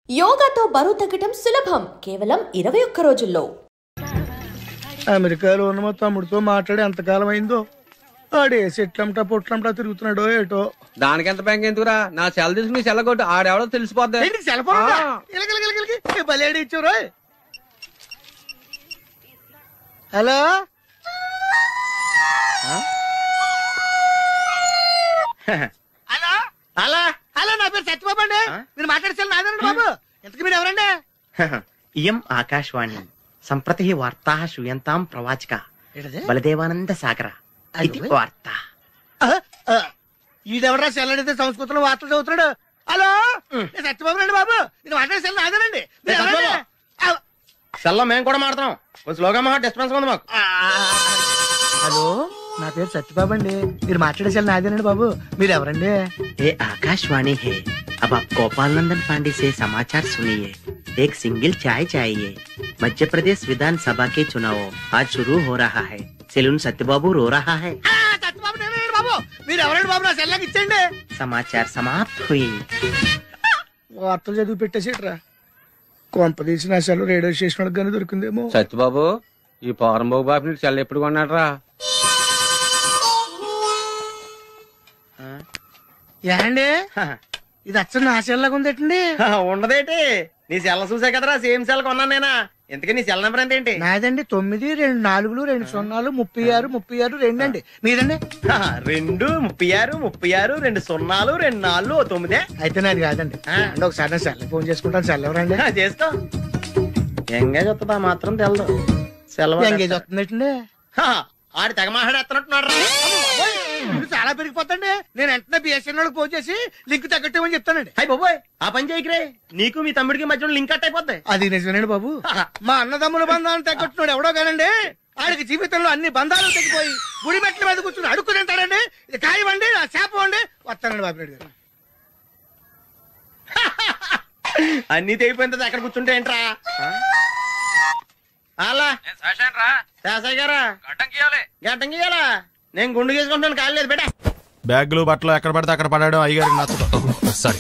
యోగాతో బరువు తగ్గడం సులభం కేవలం 21 రోజుల్లో. అమెరికాలో ఉన్న మా తమ్ముడితో మాట్లాడి ఎంతకాలం అయిందో. ఆడే సెట్లంటా పొట్లంటా తిరుగుతున్నాడో ఏటో. దానికి ఎంత బ్యాంక్ ఎందుకురా? నా సెల్ తీసుకుని సెల్లగొట్టు ఆడెవడో తెలిసిపోద్ది. బలేడి ఇచ్చారు. హలో హలో హలో హలో, నా పేరు సత్యబాబు అండి. మీరు మాట్లాడేసారు నాదండి బాబు. ఎంతకు మీరు ఎవరండి? ఇయం ఆకాశవాణి సంప్రతి వార్తా శ్రూయంతాం ప్రవాచక బలదేవానంద సాగర ఇది వార్త. ఈడెవరా సెల్లడితే సంస్కృతంలో వార్తలు చదువుతున్నాడు. హలో సత్యబాబు రండి బాబు. మీరు మాట్లాడేసారు నాదేనండి. సెల్లో మేము కూడా మాడతాం. కొంచెం స్లోగా మా డిస్టర్బెన్స్ ఉంది మాకు. హలో, నా పేరు సత్యబాబు అండి. మీరు మాట్లాడేసారు నాదేనండి బాబు. మీరు ఎవరండి? ये आकाशवाणी है. अब आप गोपाल नंदन पांडे से समाचार सुनिए. एक सिंगल चाय चाहिए. मध्य प्रदेश विधानसभा के चुनाव आज शुरू हो रहा है. सेलून सत्यबाबू रो रहा है. సత్యబాబు బాబు, మీరు ఎవరండి బాబు? నా సెల్లాకి ఇచ్చండి. समाचार समाप्त हुई. వార్తలు చదివి పెట్టేసేట్రా. కొంపదీసి నా సెల్ రేడియో స్టేషన్ వాళ్ళకి కానీ దొరికిందేమో. సత్యబాబు, ఈ పౌరంబాబు బాబు నీకు సెల్ ఎప్పుడు కొన్నాడరా? ఏండి ఇది అచ్చ నా సెల్లాగా ఉందేటండి. ఉండదేటి, నీ సెల్ల చూసా కదరా సేమ్ సెల్ కొన్నాను నేనా. ఎందుకే నీ సెల్ నెంబర్ ఎంతేంటి? నాదండి 9 2 4 2 0 36 36 2 అండి. మీదండి? 2 36 36 2 0 2 4 9. అయితే నాది కాదండి. అంటే ఒకసారి నా సెల్ ఫోన్ చేసుకుంటాను. సెల్ ఎవరండి? చేసుకో. ఎంగేజ్ వస్తుందా మాత్రం తెలదు. సెలవు ఎంగేజ్ వస్తుందండి. ఆడి తెగ మాట్లాడేస్తున్నట్టున్నాడు. చాలా పెరిగిపోతండి. నేను వెంటనే బిఎస్ఎన్ ఫోన్ చేసి లింక్ తగ్గట్టమని చెప్తానండి. అయ్యి బాబోయ్, ఆ పని చేయకరే. నీకు మీ తమ్ముడికి మధ్యలో లింక్ కట్ అయిపోద్ది. అది నిజమేనండి బాబు. మా అన్నదమ్ముల బంధాలను తగ్గట్టున్నాడు ఎవడో కానండి. ఆడికి జీవితంలో అన్ని బంధాలు తగ్గిపోయి గుడి మెట్ల మీద కూర్చుని అడుక్కు తింటాడండి. ఇది కాయవండి, నా చేప అండి. వస్తానండి బాబు గారు. అన్ని తెగిపోయింది. అక్కడ కూర్చుంటే ఏంట్రా? అలా శాసయ్య గారా గడ్డం గీయాలా? నేను గుండు గీసుకుంటాను. కాలేదు బేటా. బ్యాగులు బట్టలు ఎక్కడ పడితే అక్కడ పడాడు అయ్యగారికి నచ్చదు. సారీ,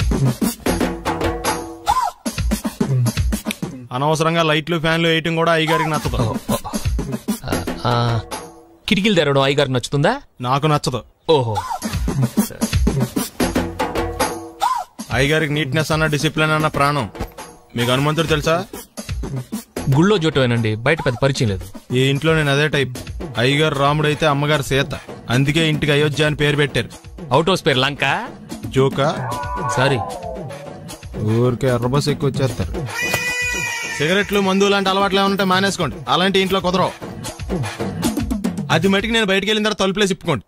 అనవసరంగా లైట్లు ఫ్యాన్లు వేయటం కూడా అయ్యగారికి నచ్చదు. కిటికీలు తెరవడం అయ్యగారికి నచ్చుతుందా? నాకు నచ్చదు. ఓహో, అయ్యగారికి నీట్నెస్ అన్న డిసిప్లిన్ అన్న ప్రాణం. మీకు హనుమంతుడు తెలుసా? గుళ్ళో జోటమేనండి, బయట పెద్ద పరిచయం లేదు. ఈ ఇంట్లో నేను అదే టైప్. అయ్యగారు రాముడు అయితే అమ్మగారు సీత. అందుకే ఇంటికి అయోధ్య అని పేరు పెట్టారు. అవుట్ హౌస్ పేరు లంక. జోకా? సారీ, ఊరికే ఎర్రబస్ ఎక్కువ వచ్చేస్తారు. సిగరెట్లు మందు లాంటి అలవాట్లు ఏమంటే మానేసుకోండి. అలాంటి ఇంట్లో కుదరవు. అది మటుకు నేను బయటకు వెళ్ళిన తర్వాత తలుపులేసి ఇప్పుకోండి.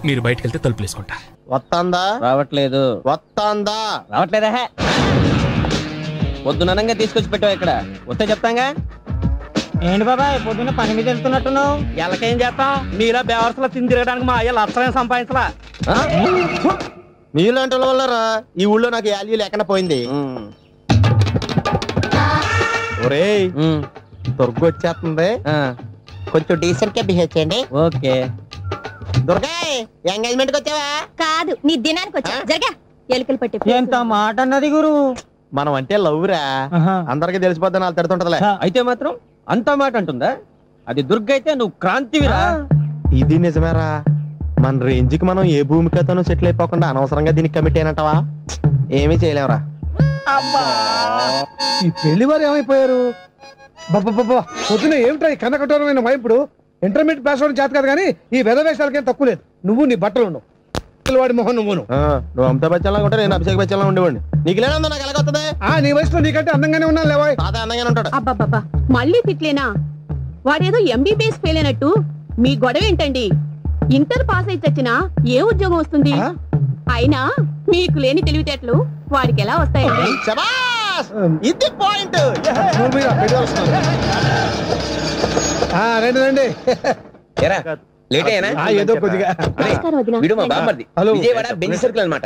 మీరు బయటకు వెళ్తే తలుపులు వేసుకుంటా. వస్తాందా? రావట్లేదు. వస్తాందా? రావట్లేదా? పొద్దునంగా తీసుకొచ్చి పెట్టావు ఇక్కడ. వస్తే చెప్తాంగా. ఏంటి బాబాయ్ పొద్దున్న పని మీద వెళ్తున్నట్టున్నావు? ఎలాకేం చేస్తాం? మీలా బేవర్సలా తిని తిరగడానికి మా అయ్య లక్షణం సంపాదించలా. మీలాంటి వాళ్ళ వల్లరా ఈ ఊళ్ళో నాకు వాల్యూ లేకుండా పోయింది. ఒరేయ్, దుర్గ వచ్చేస్తుంది. కొంచెం డీసెంట్ గా బిహేవ్ చేయండి. ఓకే. దుర్గా, ఎంగేజ్మెంట్ కి వచ్చావా? కాదు, నీ దినానికి వచ్చా. జరగా ఎలుకలు పట్టి. ఎంత మాట అన్నది గురు. మనం అంటే లవ్రా. అందరికి తెలిసిపోద్ది. నాకు తిడుతుంటదిలే. అయితే మాత్రం అంత మాట అంటుందా? అది దుర్గ అయితే నువ్వు క్రాంతివిరా. ఇది నిజమేరా. మన రేంజ్ కి మనం ఏ భూమికతోనూ సెటిల్ అయిపోకుండా అనవసరంగా దీనికి కమిట్ అయినట్టవా? ఏమీ చేయలేవురా. ఈ పెళ్లి వారు ఏమైపోయారు? పొద్దున ఏమిటా ఈ కన్నకఠోరమైన వైపుడు? ఇంటర్మీడియట్ పాస్ అవడం చేత కాదు కానీ ఈ వెధవేషాలకేం తక్కువ లేదు. నువ్వు నీ బట్టలు ఉండవు, వాడి మొహన్ నువ్వు. నువ్వు అమితాబ్ బచ్చన్ లాగా ఉంటే నేను అభిషేక్ బచ్చన్ లాగా ఉండేవాడిని. నీకు లేనందో నాకు ఎలాగొస్తుంది? నీ వయసులో నీకంటే అందంగానే ఉన్నాను లేవాయ్. తాత అందంగానే ఉంటాడు. అబ్బాబ్బా, మళ్ళీ తిట్లేనా? వాడేదో ఎంబీబీఎస్ ఫెయిల్ అయినట్టు మీ గొడవ ఏంటండి? ఇంటర్ పాస్ అయితే వచ్చినా ఏ ఉద్యోగం వస్తుంది? అయినా మీకు లేని తెలివితేటలు వాడికి ఎలా వస్తాయండి? ఇది పాయింట్. రండి రండి. ఏదో కొద్దిగా విజయవాడ బెంచ్ సర్కిల్ అనమాట.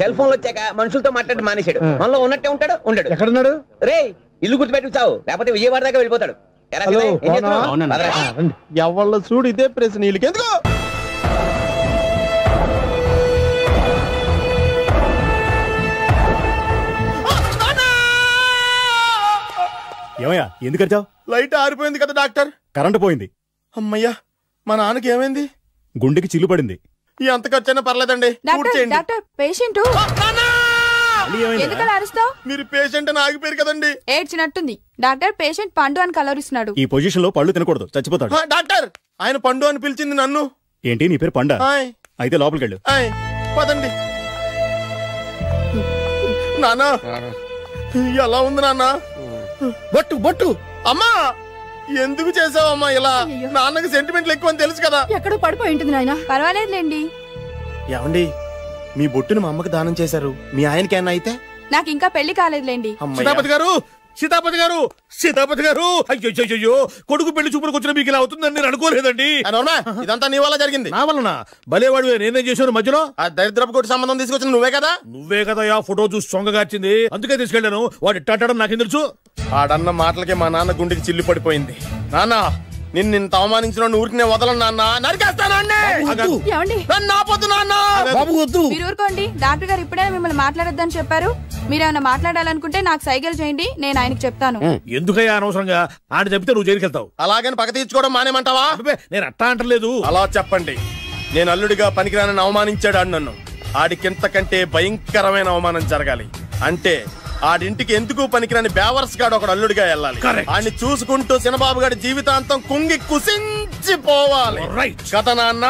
సెల్ ఫోన్ వచ్చాక మనుషులతో మాట్లాడి మానేశాడు. మనలో ఉన్నట్టే ఉంటాడు. ఉండడు. ఎక్కడున్నాడు? రే, ఇల్లు గుర్తుపెట్టి చావు, లేకపోతే విజయవాడ దాకా వెళ్ళిపోతాడు. ఎవళ్ళ చూడు ఇదే ప్రశ్న. నీళ్ళకి ఎందుకు? ఏమయ్యా ఎందుకు వచ్చావు? లైట్ ఆరిపోయింది కదా డాక్టర్. కరెంటు పోయింది. అమ్మయ్యా, మా నాన్నకి ఏమైంది? గుండెకి చిల్లు పడింది. ఎంత ఖర్చైనా పర్లేదండి. పేషెంట్ ఎందుకలా అరుస్తావు? మీరు పేషెంట్ అని ఆగిపోయారు కదండి. ఏడ్చినట్టుంది. డాక్టర్ పేషెంట్ పండు అని కలవరిస్తున్నాడు. ఈ పొజిషన్ లో పళ్ళు తినకూడదు, చచ్చిపోతాడు. డాక్టర్, ఆయన పండు అని పిలిచింది నన్ను. ఏంటి నీ పేరు పండా? అయితే లోపలికి వెళ్ళు. పదండి. నాన్న ఎలా ఉంది నాన్న? బొట్టు బొట్టు. అమ్మా ఎందుకు చేసావమ్మా ఇలా? నాన్నకి సెంటిమెంట్లు ఎక్కువ అని తెలుసు కదా. ఎక్కడో పడిపోయి ఉంటుంది నాయన. పర్వాలేదులేండి. ఏమండి, మీ బొట్టును మా అమ్మకి దానం చేశారు, మీ ఆయనకి ఏమన్నా అయితే? నాకు ఇంకా పెళ్లి కాలేదులేండి. సీతాపతి గారు, సీతాపతి గారు, సీతాపతి గారు, అయ్యో కొడుకు పెళ్లి చూపులకు వచ్చిన మీకు ఇలా అవుతుందని నేను అనుకోలేదండి. ఇదంతా నీ వల్ల జరిగింది. నా వలన? భలేవాడు, నేనేం చేశాను మధ్యలో? ఆ దరిద్రపు కొట్టి సంబంధం తీసుకొచ్చిన నువ్వే కదా. నువ్వే కదా ఆ ఫోటో చూసి సొంగగార్చింది, అందుకే తీసుకెళ్లాను. వాడు ఇట్టాడడం నాకేం తెలుసు? ఆడన్న మాటలకే మా నాన్న గుండెకి చిల్లి పడిపోయింది. నాన్న, నిన్ను అవమానించిన ఊరికి వదలను నాన్న, నరికేస్తాను. మీరు ఊరుకోండి. డాక్టర్ గారు ఇప్పుడే మిమ్మల్ని మాట్లాడొద్దని చెప్పారు. మీరేమైనా మాట్లాడాలనుకుంటే నాకు సైగలు చేయండి, నేను ఆయనకు చెప్తాను. ఎందుకయ్యా అనవసరంగా ఆయన చెప్తే నువ్వు జైలుకెళ్తావు? అలాగని పక్క తీర్చుకోవడం మానేమంటావా? నేను అట్టా అంటలేదు. అలా చెప్పండి. నేను అల్లుడిగా పనికిరానని అవమానించాడు ఆడు నన్ను. ఆడికింతకంటే భయంకరమైన అవమానం జరగాలి. అంటే ఆడింటికి ఎందుకు పనికిరాని బేవర్స్ గాడు ఒకడు అల్లుడిగా వెళ్ళాలి. ఆడిని చూసుకుంటూ చిన్నబాబు గారి జీవితాంతం కుంగి కుసించిపోవాలి కదా నాన్న?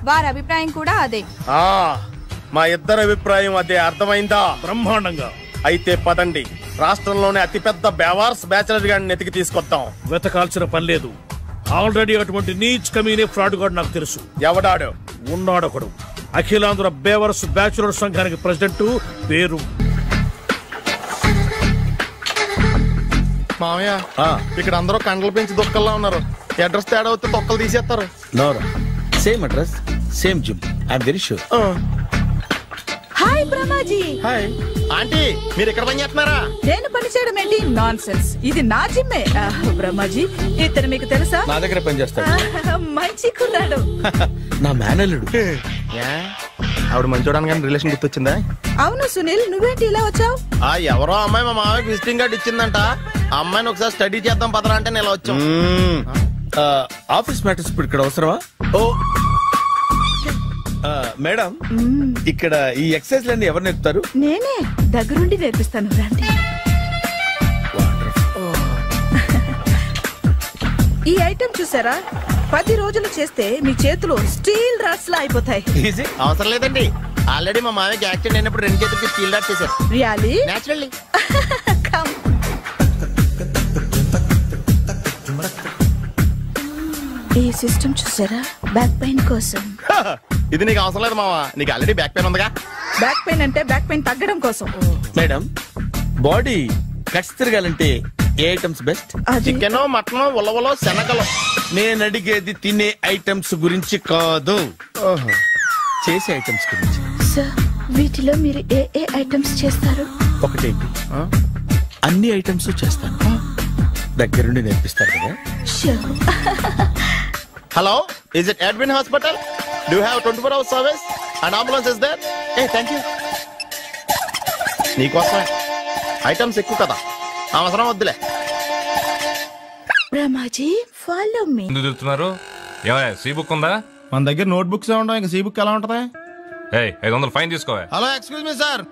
వారి అభిప్రాయం కూడా అదే. మా ఇద్దరి అభిప్రాయం అదే. అర్థమైందా? బ్రహ్మాండంగా. అయితే పదండి, రాష్ట్రంలోనే అతిపెద్ద బేవార్స్ బ్యాచిలర్ గాడిని ఎతికి తీసుకొద్దాం. వెతకాల్సిన పని లేదు. ఆల్రెడీ అటువంటి నీచ్ కమీనే ఫ్రాడ్ గాడు నాకు తెలుసు. ఎవడాడు? ఉన్నాడొకడు. అఖిలాంధ్ర బేవర్స్ బ్యాచులర్ సంఘానికి ప్రెసిడెంట్, పేరు మామయ్య. ఇక్కడ అందరూ కండలు పెంచి దుక్కల్లా ఉన్నారు. అడ్రస్ తేడా వస్తే తొక్కలు తీసేస్తారు. Same address, same gym. I'm very sure. Hi Brahmaji. Hi aunty, మీరు ఇక్కడ పని చేస్తున్నారా? నేను పని చేయడం ఏంటి? Nonsense. ఇది నా జిమ్మే. బ్రహ్మాజీ, ఇతను మీకు తెలుసా? నా దగ్గర పని చేస్తాడు. మంచి కుర్రాడు. నా మేనల్లుడు. ఆవిడ మంచి చూడడానికి రిలేషన్ గుర్తొచ్చిందా? అవును సునీల్, నువ్వేంటి ఇలా వచ్చావు? ఎవరో అమ్మాయి మా మామయ్యకి విజిటింగ్ కార్డు ఇచ్చిందంట. ఆ అమ్మాయిని ఒకసారి స్టడీ చేద్దాం పదరా అంటే నేను ఇలా వచ్చాం. ఆఫీస్ మ్యాటర్స్ ఇప్పుడు ఇక్కడ అవసరమా? ఓ మేడం, ఇక్కడ ఈ ఎక్సర్సైజ్ లన్నీ ఎవరు నేర్పుతారు? నేనే దగ్గరుండి నేర్పిస్తాను, రండి. ఈ ఐటెం చూసారా? 10 రోజులు చేస్తే మీ చేతులు స్టీల్ రాట్స్ లా అయిపోతాయి. అవసరం లేదండి, ఆల్రెడీ మా మామయ్యకి యాక్సిడెంట్ అయినప్పుడు 2 చేతులకి స్టీల్ రాట్ చేశారు. రియల్లీ? నేచురల్లీ. ఈ సిస్టమ్ చూసారా? బ్యాక్ పెయిన్ కోసం. ఇది నీకు అవసరం లేదు మావా, నీకు ఆల్రెడీ బ్యాక్ పెయిన్ ఉందిగా. బ్యాక్ పెయిన్ అంటే బ్యాక్ పెయిన్ తగ్గడం కోసం. మేడం, బాడీ కట్స్ తిరగాలంటే ఏ ఐటమ్స్ బెస్ట్? చికెన్, మటన్, ఉలవలో, శనగలు. నేను అడిగేది తినే ఐటమ్స్ గురించి కాదు, చేసే ఐటమ్స్ గురించి. సార్, వీటిలో మీరు ఏ ఏ ఐటమ్స్ చేస్తారు? ఒకటేంటి, అన్ని ఐటమ్స్ చేస్తాను. దగ్గరుండి నేర్పిస్తారు కదా? Hello, is it admin hospital? Do have 24 hours service and ambulance is there? Thank you. నీకోసమే. ఐటమ్స్ ఎక్కువ కదా, అవసరం వద్దులే. Brahmaji, follow me. ఎందుకు తిరుగుతున్నారు? ఏమయ్య, సీ బుక్ ఉందా? మన దగ్గర నోట్ బుక్స్ ఉండవు, ఇంకా సీ బుక్ ఎలా ఉంటది? 500 ఫైన్ తీసుకోవా. హలో, ఎక్స్క్యూజ్ మీ సార్,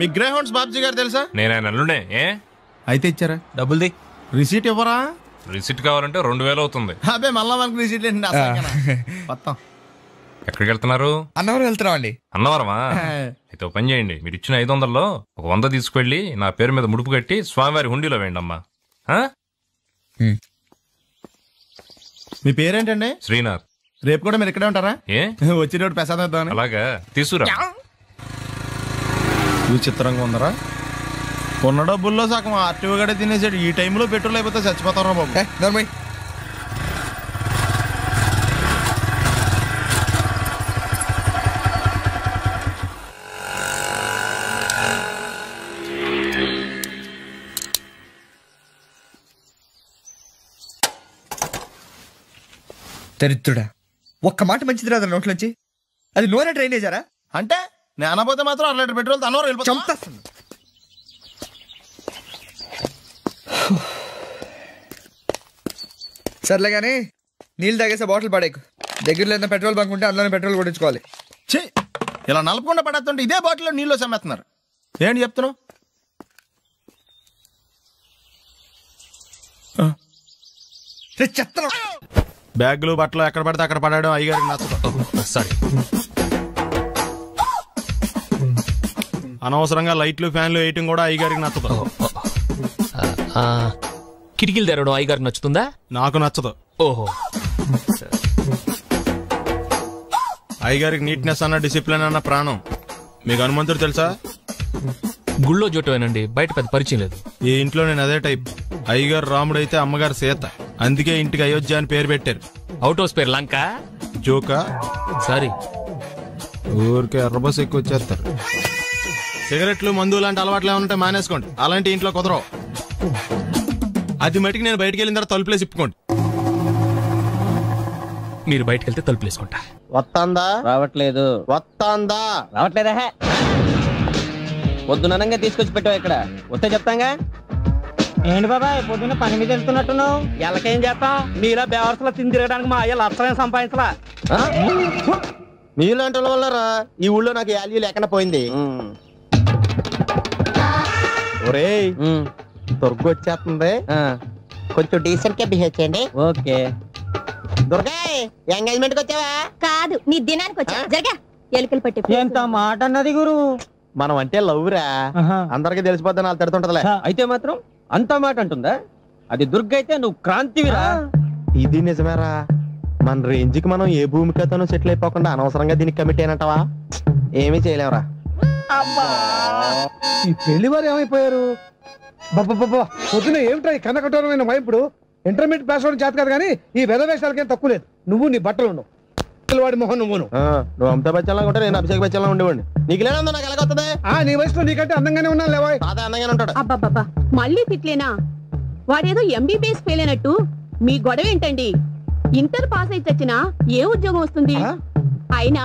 మీ గ్రే హౌండ్స్ బాబ్జీ గారు తెలుసా? నేను ఆయన అల్లుడే. అయితే ఇచ్చారా? డబ్బుల్ది. రిసీట్ ఇవ్వరా? రిసిట్ కావాలంటే 2000 అవుతుంది. అదే మళ్ళా మనకు రిసీట్ మొత్తం. ఎక్కడికి వెళ్తున్నారు? అన్నవరం వెళ్తున్నాం అండి. అన్నవరమా? అయితే ఒక పని చేయండి, మీరు ఇచ్చిన 500లో ఒక 100 తీసుకెళ్లి నా పేరు మీద ముడుపు కట్టి స్వామివారి హుండీలో వేయండి అమ్మా. మీ పేరేంటండి? శ్రీనాథ్. రేపు కూడా మీరు ఇక్కడే ఉంటారా? వచ్చినప్పుడు ప్రసాదం ఇద్దామని. అలాగా, తీసుకురా. విచిత్రంగా ఉందరా, కొన్న డబ్బుల్లో సగం ఆర్టీఓ గడే తినేసాడు. ఈ టైంలో పెట్రోల్ అయిపోతే చచ్చిపోతారా బాబు. దరిద్రుడా, ఒక్క మాట మంచిది రాదు నోట్లోంచి. అది నూనె డ్రైనేజారా? అంటే నేను అనబోతే మాత్రం 1 లీటర్ పెట్రోల్ తనవారు వెళ్ళిపోతాం. సర్లే కానీ నీళ్ళు తాగేసే బాటిల్ పడేకు. దగ్గరలో ఏదైనా పెట్రోల్ బంక్ ఉంటే అందులోనే పెట్రోల్ కొట్టించుకోవాలి. ఛీ, ఇలా నలపకుండా పడేస్తుంటే ఇదే బాటిల్లో నీళ్ళు సమ్మేస్తున్నారు. ఏంటి చెప్తున్నావు? బ్యాగులు బట్టలు ఎక్కడ పడితే అక్కడ పడడం అయ్యగారికి నచ్చదు. సారీ. అనవసరంగా లైట్లు ఫ్యాన్లు వేయటం కూడా అయ్యగారికి నచ్చదు. కిటికీలు తెరవడం అయ్యగారికి నచ్చుతుందా? నాకు నచ్చదు. ఓహో. అయ్యగారికి నీట్నెస్ అన్న డిసిప్లిన్ అన్న ప్రాణం. మీకు హనుమంతుడు తెలుసా? గుళ్ళో జోటమేనండి, బయట పెద్ద పరిచయం లేదు. ఈ ఇంట్లో నేను అదే టైప్. అయ్యగారు రాముడు అయితే అమ్మగారు సీత. అందుకే ఇంటికి అయోధ్య అని పేరు పెట్టారు. అవుట్ హౌస్ పేరు లంక. జోకా? సారీ, ఊరికే ఎర్రబస్ ఎక్కువ వచ్చేస్తారు. సిగరెట్లు మందు లాంటి అలవాట్లు ఏమంటే మానేసుకోండి. అలాంటి ఇంట్లో కుదరవు. అది మటుకు నేను బయటికి వెళ్ళిన తర్వాత తలుపులేసి ఇప్పుకోండి. మీరు బయటకు వెళ్తే తలుపులేసుకుంటా. వస్తాందా? రావట్లేదు. వస్తాందా? రావట్లేదా? పొద్దుననంగా తీసుకొచ్చి పెట్టావు ఇక్కడ. వస్తే చెప్తాంగా. ఏంటి బాబాయ్ పొద్దున్న పని మీద వెళ్తున్నట్టున్నావు? ఎలాకేం చేస్తాం? మీలా బేవర్సలో తిని తిరగడానికి మా అయ్య లక్షలేం సంపాదించలా. మీలాంటి వల్ల ఈ ఊళ్ళో నాకు వాల్యూ లేకుండా పోయింది. ఒరేయ్, దుర్గ వచ్చేస్తుంది, కొంచెం డీసెంట్ గా బిహేవ్ చేయండి. ఓకే. దుర్గా, ఎంగేజ్మెంట్ కి వచ్చావా? కాదు, నీ దినానికి వచ్చా. జరగా ఎలుకలు పట్టి. ఎంత మాట అన్నది గురు. మనం అంటే లవ్రా, అందరికి తెలిసిపోద్దని వాళ్ళు తిడుతుంటదిలే. అయితే మాత్రం అంత మాట అంటుందా? అది దుర్గ అయితే నువ్వు క్రాంతివిరా. ఇది నిజమేరా. మన రేంజ్ కి మనం ఏ భూమికతోనూ సెటిల్ అయిపోకుండా అనవసరంగా దీనికి కమిట్ అయినట్టవా? ఏమీ చేయలేవురా. ఈ పెళ్లి వారు ఏమైపోయారు? పొద్దున ఏమిటా ఈ కన్నకఠోరమైన వైపుడు? ఇంటర్మీడియట్ పాస్ అవడం చేత కాదు కానీ ఈ వెధవేషాలకేం తక్కువ లేదు. నువ్వు నీ బట్టలు ఉండవు, వాడి మొహం నువ్వును. నువ్వు అమితాబ్ బచ్చన్లా ఉంటే నేను అభిషేక్ బచ్చన్లా ఉండేవాడిని. నీకు లేదా నాకు ఎలాగొస్తుంది? నీ వయసులో నీకంటే అందంగానే ఉన్నాను లేవా? అదే అందంగానే ఉంటాడు. అబ్బాబ్బా, మళ్ళీ తిట్లేనా? వాడేదో ఎంబీబీఎస్ ఫెయిల్ అయినట్టు మీ గొడవ ఏంటండి? ఇంటర్ పాస్ అయితే వచ్చినా ఏ ఉద్యోగం వస్తుంది? అయినా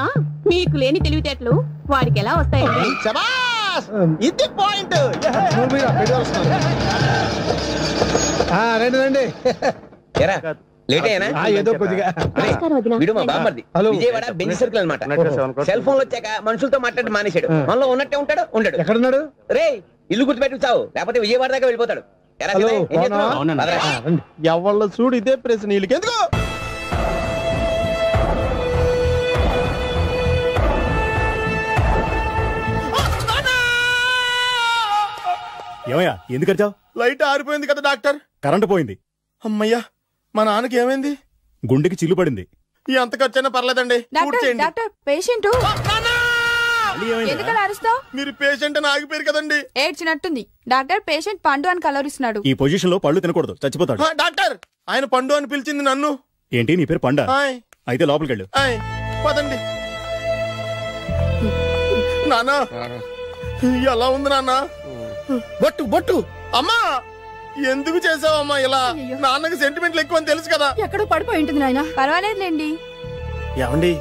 మీకు లేని తెలివితేటలు వాడికి ఎలా వస్తాయండి? ఇది పాయింట్. రండి రండి. లేట్ అయినా ఏదో కొద్దిగా. విజయవాడ బెంజ్ సర్కిల్ అనమాట. సెల్ ఫోన్ వచ్చాక మనుషులతో మాట్లాడి మానేశాడు. మనలో ఉన్నట్టే ఉంటాడు. ఉండడు. ఎక్కడున్నాడు? రే, ఇల్లు గుర్తుపెట్టి చావు, లేకపోతే విజయవాడ దాకా వెళ్ళిపోతాడు. ఎవళ్ళ చూడు ఇదే ప్రశ్న. వీళ్ళకి ఎందుకు? ఏమయ్యా ఎందుకు వచ్చావు? లైట్ ఆరిపోయింది కదా డాక్టర్. కరెంటు పోయింది. అమ్మయ్యా, మా నాన్నకి ఏమైంది? గుండెకి చిల్లు పడింది. ఎంత ఖర్చైనా పర్లేదండి. డాక్టర్, పేషెంట్ ఎందుకలా అరుస్తావు? మీరు పేషెంట్ అని ఆగిపోయారు కదండి. ఏడ్చినట్టుంది. డాక్టర్, పేషెంట్ పండు అని కలరిస్తున్నాడు. ఈ పొజిషన్ లో పళ్ళు తినకూడదు, చచ్చిపోతాడు. డాక్టర్, ఆయన పండు అని పిలిచింది నన్ను. ఏంటి నీ పేరు పండా? అయితే లోపలికి వెళ్ళు. పదండి. నాన్నా, ఎలా ఉంది నాన్న? బొట్టు బొట్టు. అమ్మా, ఎందుకు చేసావమ్మా ఇలా? నాన్నకి సెంటిమెంట్లు ఎక్కువ అని తెలుసు కదా. ఎక్కడో పడిపోయి ఉంటుంది నాయన. పర్వాలేదులేండి. ఏమండి,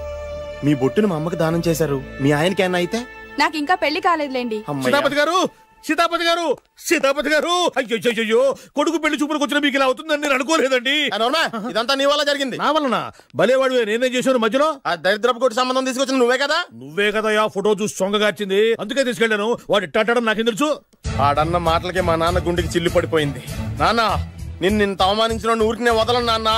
మీ బొట్టును మా అమ్మకి దానం చేశారు. మీ ఆయనకి ఏమన్నా అయితే? నాకు ఇంకా పెళ్లి కాలేదులేండి. సీతాపతి గారు, సీతాపతి గారు, సీతాపతి గారు, అయ్యో కొడుకు పెళ్లి చూపులకు వచ్చిన మీకు ఇలా అవుతుందని నేను అనుకోలేదండి. ఇదంతా నీ వల్ల జరిగింది. నా వలన? భలేవాడు, నేనేం చేశాను మధ్యలో? ఆ దరిద్రపు కొట్టి సంబంధం తీసుకొచ్చిన నువ్వే కదా. నువ్వే కదా ఆ ఫోటో చూసి సొంగగార్చింది. అందుకే తీసుకెళ్ళాను. వాడు ఇట్టాడడం నాకేం తెలుసు? ఆడన్న మాటలకి మా నాన్న గుండెకి చిల్లు పడిపోయింది. నాన్న, నిన్ను అవమానించిన ఊరికి నేను వదలను నాన్న.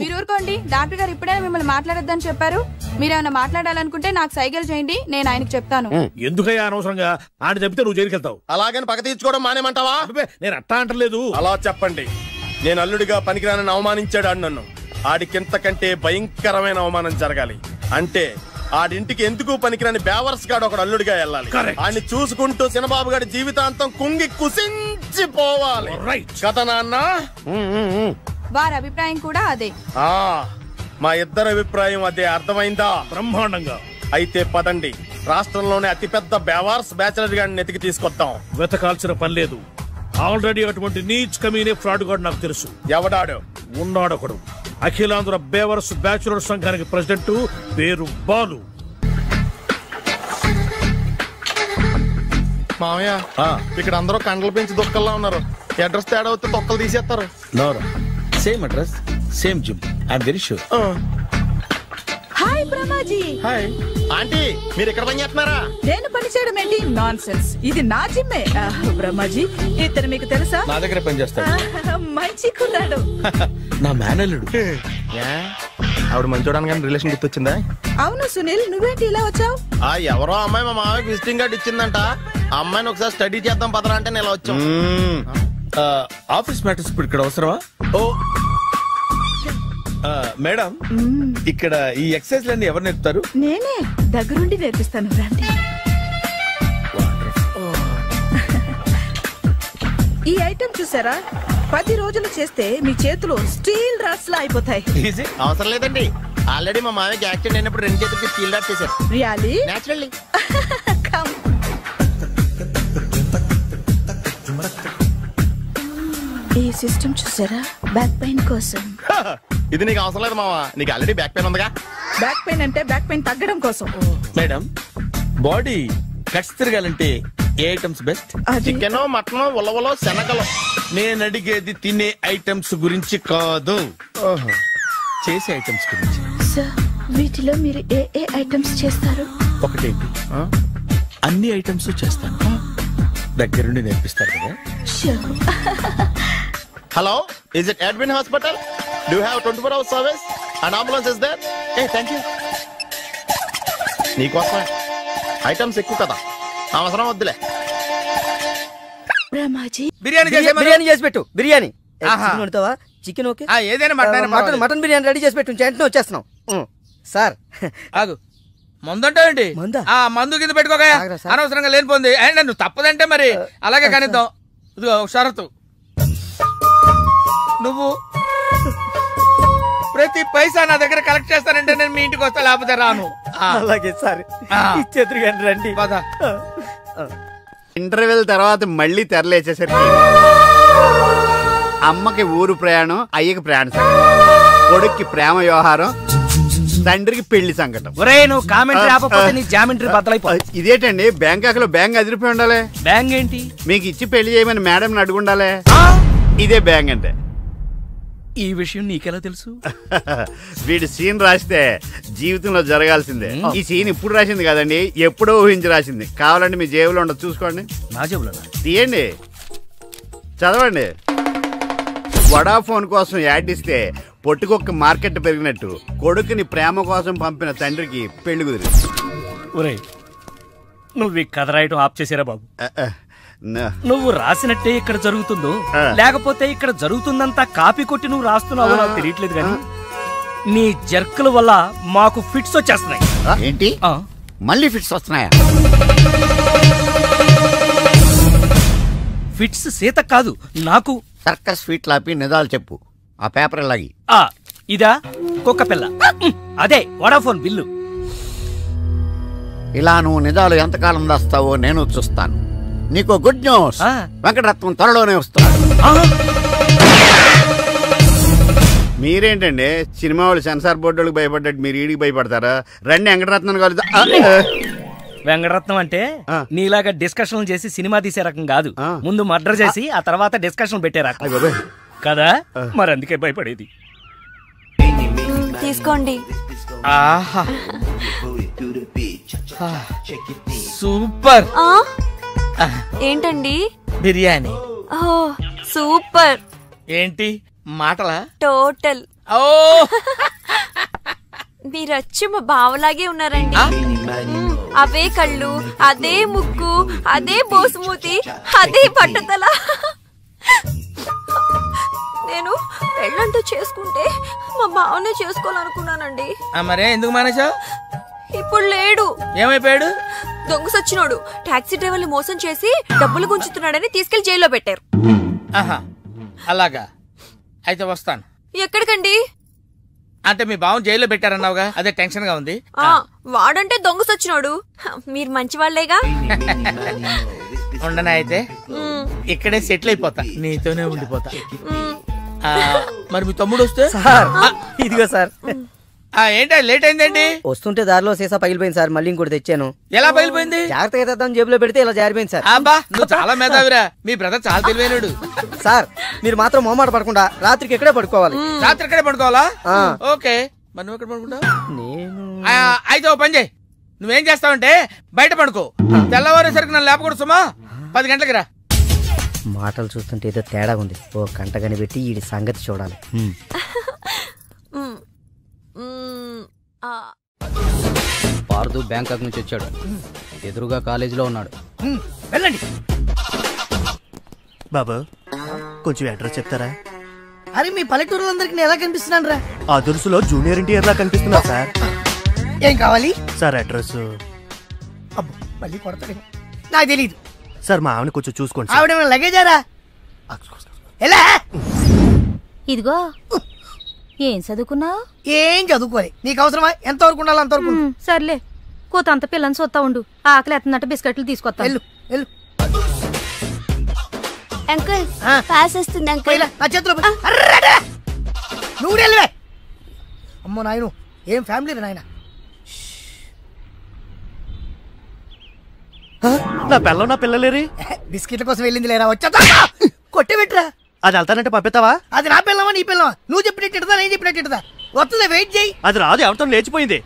మీరు ఊరుకోండి. డాక్టర్ గారు ఇప్పుడే మిమ్మల్ని మాట్లాడొద్దని చెప్పారు. మీరేమన్నా మాట్లాడాలనుకుంటే నాకు సైగలు చేయండి, నేను ఆయనకు చెప్తాను. ఎందుకయ్యా అనవసరంగా? ఆయన చెప్తే నువ్వు జైలుకెళ్తావు. అలాగని పక్క తీర్చుకోవడం మానేమంటావా? నేను అట్టా అంటలేదు. అలా చెప్పండి. నేను అల్లుడిగా పనికిరానని అవమానించాడు ఆడు నన్ను. ఆడికింతకంటే భయంకరమైన అవమానం జరగాలి. అంటే ఆడింటికి ఎందుకు పనికిరాని బేవర్స్ గాడు ఒకడు అల్లుడిగా వెళ్ళాలి. ఆడిని చూసుకుంటూ చిన్నబాబు గారి జీవితాంతం కుంగి కుసించిపోవాలి కదా నాన్న? వారి అభిప్రాయం కూడా అదే. మా ఇద్దరి అభిప్రాయం అదే. అర్థమైందా? బ్రహ్మాండంగా. అయితే పదండి, రాష్ట్రంలోనే అతిపెద్ద బేవార్స్ బ్యాచిలర్ గాడిని ఎతికి తీసుకొద్దాం. వెతకాల్సిన పని లేదు. ఆల్రెడీ అటువంటి నీచ్ కమీనే ఫ్రాడ్ గాడు నాకు తెలుసు. ఎవడాడు? ఉన్నాడొకడు. అఖిలాంధ్ర బేవర్స్ బ్యాచులర్ సంఘానికి ప్రెసిడెంట్, పేరు బాలు. మామయ్య, ఇక్కడ అందరూ కండలు పెంచి దుఃఖంలా ఉన్నారు. అడ్రస్ తేడా వస్తే తొక్కలు తీసేస్తారు. నోరా same address same gym I'm very sure. Hi Brahmaji. Hi aunty, మీరు ఇక్కడ పని చేస్తున్నారా? నేను పని చేయడం ఏంటి? Nonsense. ఇది నా జిమ్మే. బ్రహ్మాజీ ఇతను మీకు తెలుసా? నా దగ్గర పని చేస్తాడు. మంచి కుర్రాడు. నా మేనల్లుడు. ఆవిడ మంచోడానికి కానీ రిలేషన్ గుర్తొచ్చిందా? అవును సునీల్, నువ్వేంటి ఇలా వచ్చావు? ఎవరో అమ్మాయి మా మామయ్యకి విజిటింగ్ కార్డు ఇచ్చిందంట. ఆ అమ్మాయిని ఒకసారి స్టడీ చేద్దాం పదరా అంటే నేను ఇలా వచ్చాం. ఆఫీస్ మ్యాటర్స్ ఇప్పుడు ఇక్కడ అవసరమా? ఓ మేడం, ఇక్కడ ఈ ఎక్సర్సైజ్ లన్నీ ఎవరు నేర్పుతారు? నేనే దగ్గరుండి నేర్పిస్తాను, రండి. ఈ ఐటెం చూసారా? 10 రోజులు చేస్తే మీ చేతులు స్టీల్ రాట్స్ లా అయిపోతాయి. అవసరం లేదండి, ఆల్రెడీ మా మామయ్యకి యాక్సిడెంట్ అయినప్పుడు 2 చేతులకి స్టీల్ డాట్ చేశారు. రియల్లీ? నేచురల్లీ. ఈ సిస్టమ్ చూసారా? బ్యాక్ పెయిన్ కోసం. ఇది నీకు అవసరం లేదు మావా, నీకు ఆల్రెడీ బ్యాక్ పెయిన్ ఉందిగా. బ్యాక్ పెయిన్ అంటే బ్యాక్ పెయిన్ తగ్గడం కోసం. మేడం, బాడీ కట్స్ తిరగాలంటే ఏ ఐటమ్స్ బెస్ట్? చికెన్, మటన్, ఉలవలో, శనగలు. నేను అడిగేది తినే ఐటమ్స్ గురించి కాదు, చేసే ఐటమ్స్ గురించి. సార్, వీటిలో మీరు ఏ ఏ ఐటమ్స్ చేస్తారు? ఒకటేంటి, అన్ని ఐటమ్స్ చేస్తాను. దగ్గరుండి నేర్పిస్తారు కదా? Hello, is it admin hospital? Do you have 24 hours service and ambulance is there? Thank you. నీకోసమే ఐటమ్స్ ఎక్కువ కదా, అవసరం వద్దులే. బిర్యానీ చేసి పెట్టు. బిర్యానీ చికెన్ ఓకే, ఏదైనా మటన్ బిర్యానీ రెడీ చేసి పెట్టు. వెంటనే వచ్చేస్తున్నాం సార్. ఆగు, మందుంటావేంటి? మందు కింద పెట్టుకోక, అనవసరంగా లేనిపోంది. అండ్ నువ్వు తప్పదంటే మరి అలాగే కనిద్దాం. ఇదిగో షరతు, నువ్వు ప్రతి పైసా నా దగ్గర కలెక్ట్ చేస్తానంటే నేను మీ ఇంటికి వస్తా, లేకపోతే రాను. అలాగే సార్, ఇచ్చేద్దరు కానీ రండి. ఇంటర్వెల్ తర్వాత మళ్ళీ తెరలేచేసరికి అమ్మకి ఊరు ప్రయాణం, అయ్యకి ప్రయాణ సంకటం, కొడుక్కి ప్రేమ వ్యవహారం, తండ్రికి పెళ్లి సంకటం. నువ్వు కామెంటరీ ఆపకపోతే నీ జామెంట్రీ బద్దలైపోయి. ఇదేంటండి, బ్యాంకాక్ లో బ్యాంక్ అదిరిపోయి ఉండాలి. బ్యాంక్ ఏంటి? మీకు ఇచ్చి పెళ్లి చేయమని మేడం అడుగుండాలి. ఇదే బ్యాంక్ అంటే. ఈ విషయం నీకెలా తెలుసు? వీడి సీన్ రాస్తే జీవితంలో జరగాల్సిందే. ఈ సీన్ ఇప్పుడు రాసింది కదండి, ఎప్పుడో ఊహించి రాసింది. కావాలంటే మీ జేబులో ఉండదు, చూసుకోండి. నా జేబులో తీయండి, చదవండి. వడాఫోన్ కోసం యాడ్ ఇస్తే పొట్టుకొక్క మార్కెట్ పెరిగినట్టు కొడుకుని ప్రేమ కోసం పంపిన తండ్రికి పెళ్లి కుదిరింది. ఒరేయ్, నువ్వు ఈ కథ రాయటం ఆప్ చేసారా బాబు? నువ్వు రాసినట్టే ఇక్కడ జరుగుతుందో, లేకపోతే ఇక్కడ జరుగుతుందంతా కాపీ కొట్టి నువ్వు రాస్తున్నావో నాకు తెలియట్లేదు, కానీ నీ జర్కుల వల్ల మాకు ఫిట్స్ వచ్చేస్తున్నాయి. ఏంటి మళ్ళీ ఫిట్స్ వస్తున్నాయా? ఫిట్స్ సీత కాదు, నాకు. సర్కస్ ఫీట్ లాపి నిజాలు చెప్పు. ఆ పేపర్ లాగి. ఇదా కుక్క పిల్ల, అదే వడాఫోన్ బిల్లు. ఇలా నువ్వు నిజాలు ఎంతకాలం దాస్తావో నేను చూస్తాను. నీకు గుడ్ న్యూస్, వెంకటరత్నం త్వరలోనే వస్తున్నాడు. మీరేంటండి సినిమా వాళ్ళు సెన్సార్ బోర్డు వాళ్ళకి భయపడ్డట్టు మీరు ఈడికి భయపడతారా? రండి వెంకటరత్నం కలుద్దా. వెంకటరత్నం అంటే నీలాగా డిస్కషన్ చేసి సినిమా తీసే రకం కాదు, ముందు మర్డర్ చేసి ఆ తర్వాత డిస్కషన్ పెట్టే రకం కదా, మరి అందుకే భయపడేది. తీసుకోండి. ఆహా, సూపర్. ఏంటండి? బిర్యానీ. సూపర్. ఏంటి మాటలా? టోటల్. మీరొచ్చి మా బావలాగే ఉన్నారండి. అవే కళ్ళు, అదే ముక్కు, అదే బోసుమూతి, అదే పట్టుదల. నేను పెళ్ళంటూ చేసుకుంటే మా బావనే చేసుకోవాలనుకున్నానండి. మరే ఎందుకు మానేశావు? ఇప్పుడు లేడు. ఏమైపోయాడు? దొంగ సచ్చినోడు టాక్సీ డ్రైవర్ని మోసం చేసి డబ్బులు గుంచుతున్నాడని తీసుకెళ్లి జైల్లో పెట్టారు. అలాగా, అయితే వస్తాను. ఎక్కడికండి? అంటే మీ బావ జైల్లో పెట్టారన్నావుగా, అదే టెన్షన్ గా ఉంది. వాడంటే దొంగ సచ్చినోడు, మీరు మంచి వాళ్లేగా. ఉండనా అయితే ఇక్కడే సెటిల్ అయిపోతా, నీతోనే ఉండిపోతా. మరి మీ తమ్ముడు వస్తే? ఇదిగో సార్. ఏంటి లేట్ అయిందండి? వస్తుంటే దారిలో సీసా పగిలిపోయింది సార్, మళ్ళీ ఇంకోటి తెచ్చాను. ఎలా పగిలిపోయింది? జాగ్రత్తగా తెద్దాం జేబులో పెడితే ఇలా జారిపోయింది సార్. అబ్బా నువ్వు చాలా మేధావిరా, మీ బ్రదర్ చాలా తెలివైనడు. సార్ మీరు మాత్రం మొహమాట పడకుండా రాత్రికి ఎక్కడే పడుకోవాలి. రాత్రి ఎక్కడే పడుకోవాలా? ఓకే, మరి నువ్వు ఎక్కడ పడుకుంటావు? అయితే ఓ పని చేయి, నువ్వేం చేస్తావంటే బయట పడుకో, తెల్లవారేసరికి నన్ను లేపకూడదు సుమా, 10 గంటలకి రా. మాటలు చూస్తుంటే ఏదో తేడా ఉంది, ఓ గంట కనిపెట్టి ఈ సంగతి చూడాలి. పార్దు బ్యాంకాక్ నుంచి వచ్చాడు, ఎదురుగా కాలేజీలో ఉన్నాడు. వెళ్ళండి. బాబు కొంచెం అడ్రస్ చెప్తారా? అరే మీ పల్లెటూరులందరికి నేను ఎలా కనిపిస్తున్నాను రా? ఆ దురుసులో జూనియర్ ఎన్టీఆర్ లా కనిపిస్తున్నా సార్. ఏం కావాలి సార్? అడ్రస్ అబ్బో మళ్ళీ కొడతాడు, నాకు తెలీదు సార్. మా ఆవిడ కొంచెం చూసుకోండి. ఆవిడ లగేజారా? ఎలా ఇదిగో ఏం చదువుకున్నావు? ఏం చదువుకోలే, నీకు అవసరమా? ఎంతవరకు ఉండాలి అంతవరకు. సర్లే, కోతంత పిల్లని చూస్తా ఉండు, ఆకలి ఎత్తున్నట్టు బిస్కెట్లు తీసుకొస్తా. అంకుల్ పాస్ వస్తుంది అంకుల్. నా చేతిలో నువ్వు వెళ్ళవే. అమ్మో నాయను, ఏం ఫ్యామిలీ నాయన. నా పిల్ల నా పిల్లలేరి బిస్కెట్ల కోసం వెళ్ళింది లేరా, వచ్చా కొట్టి పెట్టరా. అది వెళ్తానంటే పంపిస్తావా? అది నా పిల్లవా నీ పిల్లవా? నువ్వు చెప్పినట్టు నేను చెప్పినట్టు వస్తుందా? వెయిట్ చేయి. అది రాదు, ఎవరితో లేచిపోయింది.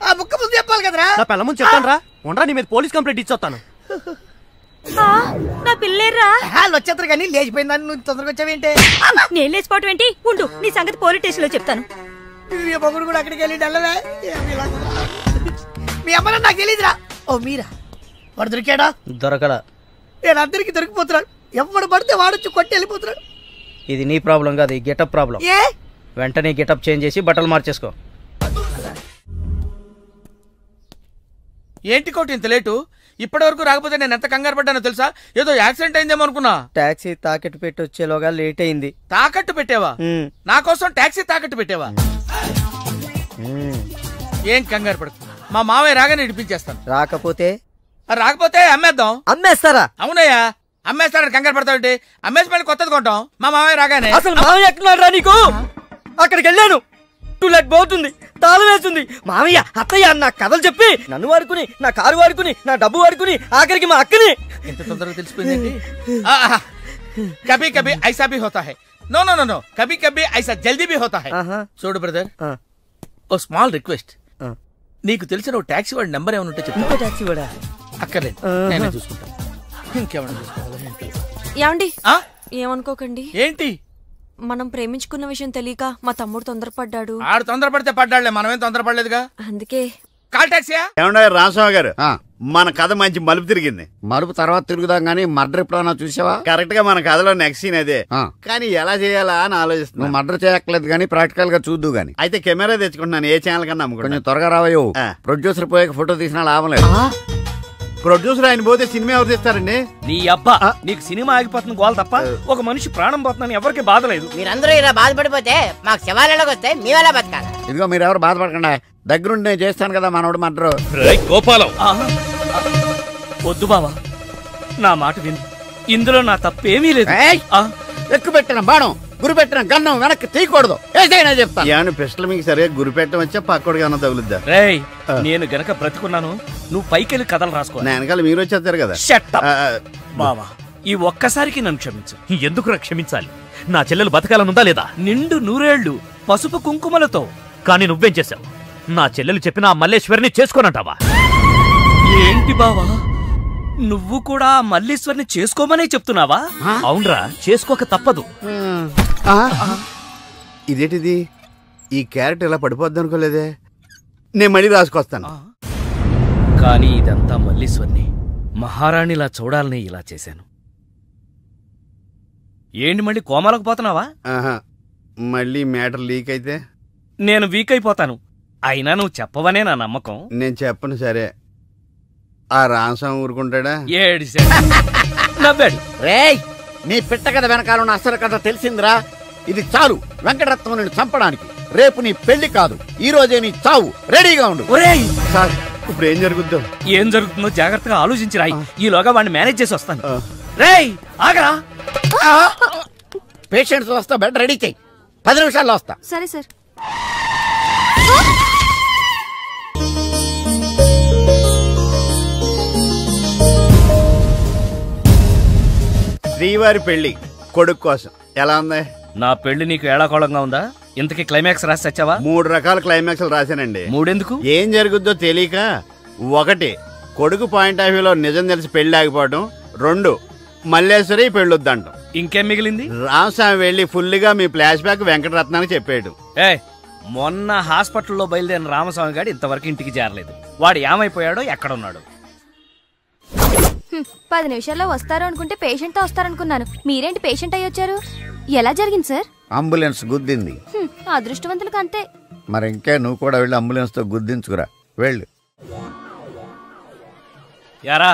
ఆ ముక్క ముందు చెప్పాలి కదరా. నా పిల్ల ముందు చెప్తాను రా, ఉండరా, నీ మీద పోలీస్ కంప్లైంట్ ఇచ్చొస్తాను. నా పిల్లేర్రా. వచ్చేస్తారు కానీ లేచిపోయిందని నువ్వు తొందరగా వచ్చావేంటే? నేను లేచిపోవటం ఏంటి? ఉండు, నీ సంగతి పోలీస్ స్టేషన్ లో చెప్తాను. మొగుడు కూడా అక్కడికి వెళ్ళి డల్లవే. మీ అమ్మ నాకు తెలియదురా. ఓ మీరా, వాడు దొరికాడా? దొరకడా? నేను అందరికి దొరికిపోతున్నాడు, ఎవడు పడితే వాడొచ్చి కొట్టి వెళ్ళిపోతున్నాడు. ఇది నీ ప్రాబ్లం కాదు, ఈ గెటప్ ప్రాబ్లం. వెంటనే గెటప్ చేంజ్ చేసి బట్టలు మార్చేసుకో. ఏంటి కోటి ఇంత లేటు? ఇప్పటి వరకు రాకపోతే నేను ఎంత కంగారు పడ్డానో తెలుసా? ఏదో యాక్సిడెంట్ అయిందేమో అనుకున్నా. టాక్సీ తాకట్టు పెట్టి వచ్చేలోగా లేట్ అయింది. తాకట్టు పెట్టావా? నా కోసం టాక్సీ తాకట్టు పెట్టావా? ఏం కంగారు పడకు, మా మావయ్య రాగానే ఇడిపించేస్తాను. రాకపోతే అమ్మేద్దాం. అమ్మేస్తారా? అవునయ్యా, అమ్మేస్తాడని కంగారు పడతావుంటే అమ్మేసి మళ్ళీ కొత్తది కొంటాం. మా మావయ్య రాగానే. అసలు మావయ్య ఎక్కడున్నారా నీకు? అక్కడికి వెళ్ళాను, టూలెట్ పోతుంది, తాళం వేస్తుంది. మావయ్య అత్తయ్య నా కథలు చెప్పి నన్ను వాడుకుని, నా కారు వాడుకుని, నా డబ్బు వాడుకుని, ఆఖరికి మా అక్కని. ఎంత తొందరగా తెలిసిపోయింది. కభీ కభీ ఐసా భీ హోతా హై. నో నో నో నో, కభీ కభీ ఐసా జల్దీ భీ హోతా హై. చూడు బ్రదర్, ఓ స్మాల్ రిక్వెస్ట్. నీకు తెలిసిన ఓ టాక్సీ వాడి నెంబర్ ఏమైనా ఉంటే చెప్తా. టాక్సీ వాడా? అక్కర్లేదు, నేనే చూసుకుంటా. ఇంకేమన్నా చూసుకోవాలి. ఏమండి ఏమనుకోకండి. ఏంటి? మనం ప్రేమించుకున్న విషయం తెలియక మా తమ్ముడు తొందరపడ్డాడు. ఆడు తొందరపడితే పడ్డాడులే, మనమేం తొందరపడలేదుగా. అందుకే కాల్ టాక్సీయా? ఏమన్నా రామస్వామి గారు, మన కథ మంచి మలుపు తిరిగింది. మలుపు తర్వాత తిరుగుదాం గానీ మర్డర్ ఎప్పుడన్నా చూసావా? కరెక్ట్ గా మన కథలో నెక్స్ట్ సీన్ అదే, కానీ ఎలా చేయాలా అని ఆలోచిస్తున్నా. మర్డర్ చేయక్కలేదు గానీ ప్రాక్టికల్ గా చూద్దు గానీ. అయితే కెమెరా తెచ్చుకుంటున్నాను, ఏ ఛానల్ కన్నా కొంచెం త్వరగా రావయ్యో. ప్రొడ్యూసర్ పోయాక ఫోటో తీసినా లాభం లేదు. ప్రొడ్యూసర్ ఆయన పోతే సినిమా ఎవరు తీస్తారండి? నీ అబ్బా, నీకు సినిమా ఆగిపోతుంది గోల్ తప్ప ఒక మనిషి ప్రాణం పోతుందని ఎవరికి బాధ లేదు. మీరందరూ ఇలా బాధపడిపోతే మాకు శవాలలోకి వస్తే మేమెలా బతకాలి? ఇదిగో మీరు ఎవరు బాధపడకుండా, దగ్గరుండి నేను చేస్తాను కదా మనోడు మర్డరు. గోపాలం వద్దు బావా, నా మాట విను, ఇందులో నా తప్పేమీ లేదు. ఎక్కువ పెట్టిన బాణం, గురి పెట్టిన గన్నం వెనక్కి తీయకూడదు. ఏదైనా చెప్తాను. ఏమన్నా పిస్టల్ మీకు సరిగా గురి పెట్టడం వచ్చా పక్కడికి అన్న తగులుద్దా? రేయ్, నేను గనక బ్రతుకున్నాను, నువ్వు పైకెళ్ళి కథలు రాసుకో. నా వెనకాల మీరు వచ్చేస్తారు కదా. బావా, ఈ ఒక్కసారికి నన్ను క్షమించు. ఎందుకు క్షమించాలి? నా చెల్లెలు బతకాలనుందా లేదా? నిండు 100 ఏళ్లు పసుపు కుంకుమలతో. కానీ నువ్వేం చేశావు? నా చెల్లెలు చెప్పిన ఆ మల్లేశ్వరిని చేసుకోనంటావా? ఏంటి బావా, నువ్వు కూడా మల్లేశ్వరిని చేసుకోమనే చెప్తున్నావా? అవునరా, చేసుకోక తప్పదు. ఇదేంటిది, ఈ క్యారెక్టర్ ఇలా పడిపోద్ది అనుకోలేదే. నేను మళ్ళీ రాసుకొస్తాను. కానీ ఇదంతా మల్లీశ్వరిని మహారాణిలా చూడాలని ఇలా చేశాను. ఏంటి మళ్ళీ కోమాలకు పోతున్నావా? మళ్ళీ మ్యాటర్ లీక్ అయితే నేను వీక్ అయిపోతాను. అయినా నువ్వు చెప్పవనే నా నమ్మకం. నేను చెప్పను. సరే, ఆ రామస్వామి ఊరుకుంటాడా? నవ్వాడు. రేయ్, నీ పిట్ట కథ వెనకాల ఉన్న అసలు కథ తెలిసిందిరా. ఇది చాలు వెంకటరత్నం నిన్ను చంపడానికి. రేపు నీ పెళ్లి కాదు, ఈ రోజే నీ చావు. రెడీగా ఉండు. సార్, ఇప్పుడు ఏం జరుగుద్దో? ఏం జరుగుతుందో జాగ్రత్తగా ఆలోచించి రాయి. ఈలోగా వాడిని మేనేజ్ చేసి వస్తాను. రేయ్ ఆగరా. పేషెంట్స్ వస్తా, బెడ్ రెడీ చెయ్యి. 10 నిమిషాల్లో వస్తా. సరే సార్. శ్రీవారి పెళ్లి కొడుకు కోసం ఎలా ఉంది? నా పెళ్లి నీకు ఏడాకోళంగా ఉందా? ఇంతకీ క్లైమాక్స్ రాసి వచ్చావా? 3 రకాల క్లైమాక్స్లు రాశానండి. 3 ఎందుకు? ఏం జరుగుద్దో తెలియక 1 కొడుకు పాయింట్ ఆఫ్ వ్యూలో నిజం తెలిసి పెళ్లి ఆగిపోవడం, 2 మల్లేశ్వరి పెళ్ళొద్దంటాం. ఇంకేం మిగిలింది? రామస్వామి వెళ్లి ఫుల్గా మీ ఫ్లాష్ బ్యాక్ వెంకటరత్నానికి చెప్పాడు. మొన్న హాస్పిటల్లో బయలుదేరిన రామస్వామి గారు ఇంతవరకు ఇంటికి చేరలేదు. వాడు ఏమైపోయాడో ఎక్కడున్నాడు? 10 నిమిషాల్లో వస్తారు అనుకుంటే పేషెంట్ తో వస్తారనుకున్నాను. మీరేంటి పేషెంట్ అయ్యి వచ్చారు? ఎలా జరిగింది సార్? అంబులెన్స్ గుద్దింది. అదృష్టవంతులకు అంతే. మరి ఇంకే నువ్వు కూడా వెళ్ళి అంబులెన్స్ తో గుద్దించుకురా. వెళ్ళు. యారా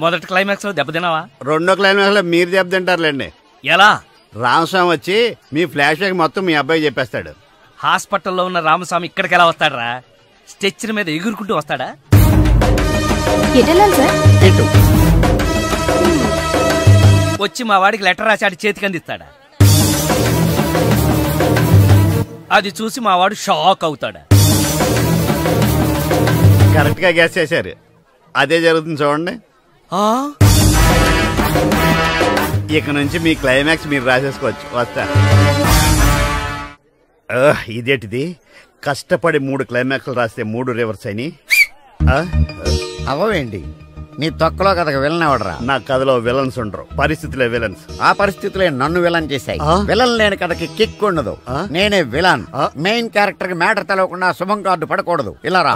మొదటి క్లైమాక్స్ లో దెబ్బతిన్నావా? 2వ క్లైమాక్స్ లో మీరు దెబ్బతింటారులేండి. ఎలా? రామస్వామి వచ్చి మీ ఫ్లాష్ బ్యాక్ మొత్తం మీ అబ్బాయి చెప్పేస్తాడు. హాస్పిటల్లో ఉన్న రామస్వామి ఇక్కడికి ఎలా వస్తాడరా? స్ట్రెచ్చర్ మీద ఎగురుకుంటూ వస్తాడా? వచ్చి మా వాడికి లెటర్ రాశాడు చేతికి అందిస్తాడా? అది చూసి మా వాడు షాక్ అవుతాడా? కరెక్ట్ గా గెస్ చేశారు. అదే జరుగుతుంది చూడండి. ఇక నుంచి మీ క్లైమాక్స్ మీరు రాసేసుకోవచ్చు. వస్తా. ఇదేంటిది? కష్టపడి 3 క్లైమాక్స్లు రాస్తే 3 రివర్స్ అయినాయి. అవేంటి? నీ తొక్కలో కథకు విలన్ ఎవడరా? నా కథలో విలన్స్ ఉండరు, పరిస్థితులే విలన్స్. ఆ పరిస్థితులే నన్ను విలన్ చేశాయి. విలన్ లేని కథకి కిక్ ఉండదు. నేనే విలన్. మెయిన్ క్యారెక్టర్ కి మ్యాటర్ తెలవకుండా శుభం కార్డు పడకూడదు. ఇలా రా,